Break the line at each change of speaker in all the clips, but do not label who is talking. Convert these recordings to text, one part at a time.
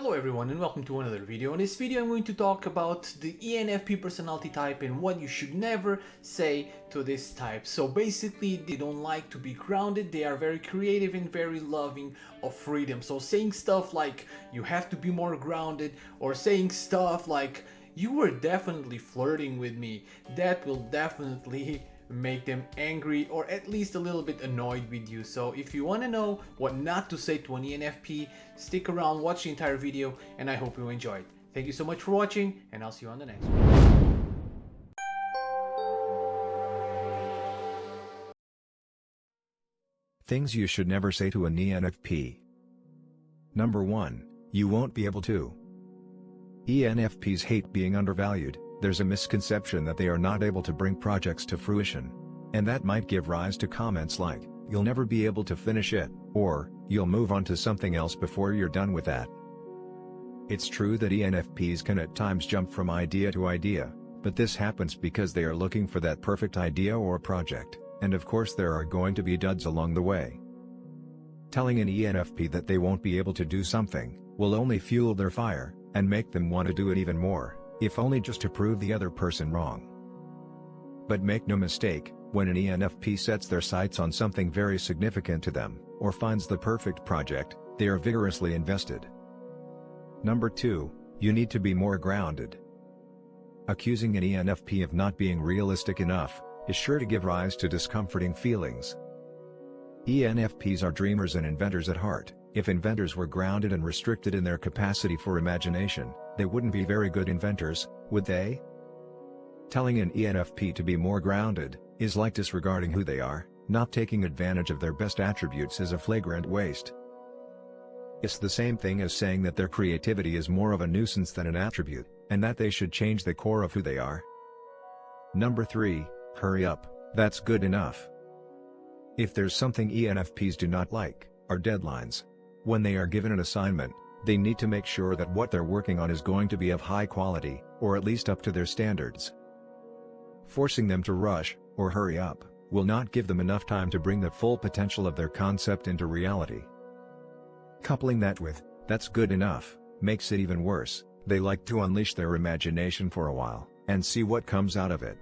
Hello everyone and welcome to another video. In this video I'm going to talk about the ENFP personality type and what you should never say to this type. So basically they don't like to be grounded, they are very creative and very loving of freedom. So saying stuff like you have to be more grounded or saying stuff like you were definitely flirting with me, that will definitely make them angry or at least a little bit annoyed with you. So if you want to know what not to say to an ENFP, stick around, watch the entire video, and I hope you enjoyed. Thank you so much for watching, and I'll see you on the next one.
Things you should never say to an ENFP. Number 1. You won't be able to. ENFPs hate being undervalued. There's a misconception that they are not able to bring projects to fruition. And that might give rise to comments like, "You'll never be able to finish it," or, "You'll move on to something else before you're done with that." It's true that ENFPs can at times jump from idea to idea, but this happens because they are looking for that perfect idea or project, and of course there are going to be duds along the way. Telling an ENFP that they won't be able to do something will only fuel their fire, and make them want to do it even more, if only just to prove the other person wrong. But make no mistake, when an ENFP sets their sights on something very significant to them, or finds the perfect project, they are vigorously invested. Number 2, you need to be more grounded. Accusing an ENFP of not being realistic enough is sure to give rise to discomforting feelings. ENFPs are dreamers and inventors at heart. If inventors were grounded and restricted in their capacity for imagination, they wouldn't be very good inventors, would they? Telling an ENFP to be more grounded is like disregarding who they are. Not taking advantage of their best attributes is a flagrant waste. It's the same thing as saying that their creativity is more of a nuisance than an attribute, and that they should change the core of who they are. Number 3, hurry up, that's good enough. If there's something ENFPs do not like, are deadlines. When they are given an assignment, they need to make sure that what they're working on is going to be of high quality, or at least up to their standards. Forcing them to rush, or hurry up, will not give them enough time to bring the full potential of their concept into reality. Coupling that with, "that's good enough," makes it even worse. They like to unleash their imagination for a while, and see what comes out of it.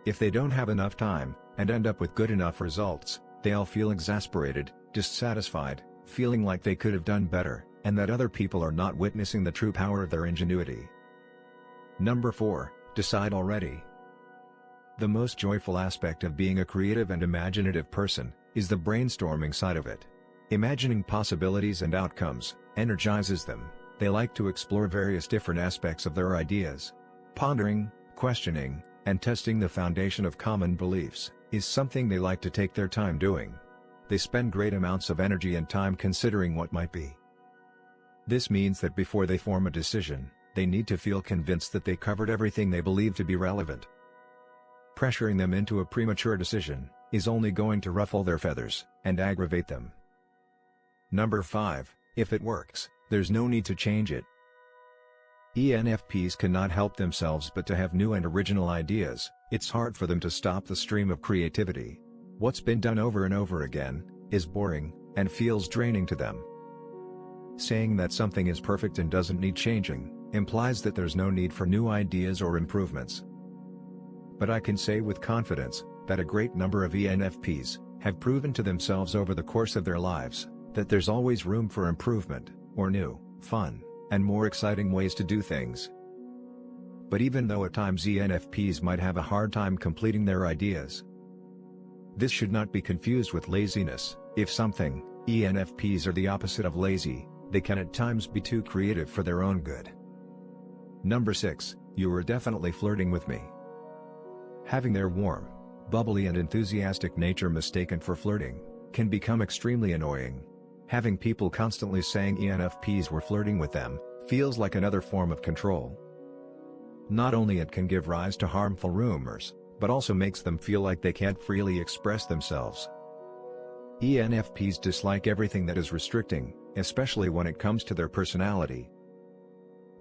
If they don't have enough time, and end up with good enough results, they'll feel exasperated, dissatisfied, feeling like they could have done better, and that other people are not witnessing the true power of their ingenuity. Number 4, decide already. The most joyful aspect of being a creative and imaginative person is the brainstorming side of it. Imagining possibilities and outcomes energizes them. They like to explore various different aspects of their ideas. Pondering, questioning, and testing the foundation of common beliefs is something they like to take their time doing. They spend great amounts of energy and time considering what might be. This means that before they form a decision, they need to feel convinced that they covered everything they believe to be relevant. Pressuring them into a premature decision is only going to ruffle their feathers and aggravate them. Number 5, if it works, there's no need to change it. ENFPs cannot help themselves but to have new and original ideas. It's hard for them to stop the stream of creativity. What's been done over and over again is boring and feels draining to them. Saying that something is perfect and doesn't need changing implies that there's no need for new ideas or improvements. But I can say with confidence that a great number of ENFPs have proven to themselves over the course of their lives that there's always room for improvement, or new, fun, and more exciting ways to do things. But even though at times ENFPs might have a hard time completing their ideas, this should not be confused with laziness. If something, ENFPs are the opposite of lazy, they can at times be too creative for their own good. Number 6, you were definitely flirting with me. Having their warm, bubbly and enthusiastic nature mistaken for flirting can become extremely annoying. Having people constantly saying ENFPs were flirting with them feels like another form of control. Not only it can give rise to harmful rumors, but also makes them feel like they can't freely express themselves. ENFPs dislike everything that is restricting, especially when it comes to their personality.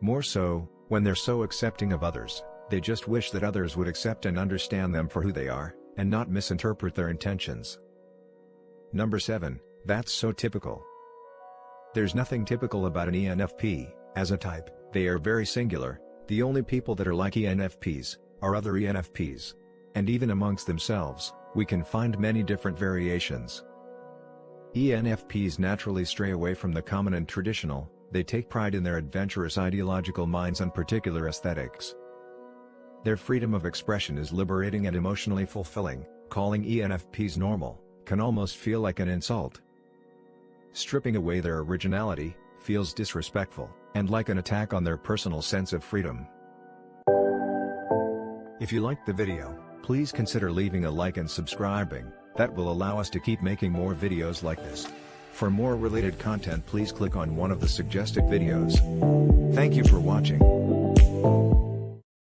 More so, when they're so accepting of others, they just wish that others would accept and understand them for who they are, and not misinterpret their intentions. Number 7, that's so typical. There's nothing typical about an ENFP. As a type, they are very singular. The only people that are like ENFPs are other ENFPs. And even amongst themselves, we can find many different variations. ENFPs naturally stray away from the common and traditional. They take pride in their adventurous ideological minds and particular aesthetics. Their freedom of expression is liberating and emotionally fulfilling. Calling ENFPs normal can almost feel like an insult. Stripping away their originality feels disrespectful and like an attack on their personal sense of freedom. If you liked the video, please consider leaving a like and subscribing. That will allow us to keep making more videos like this. For more related content, please click on one of the suggested videos. Thank you for watching.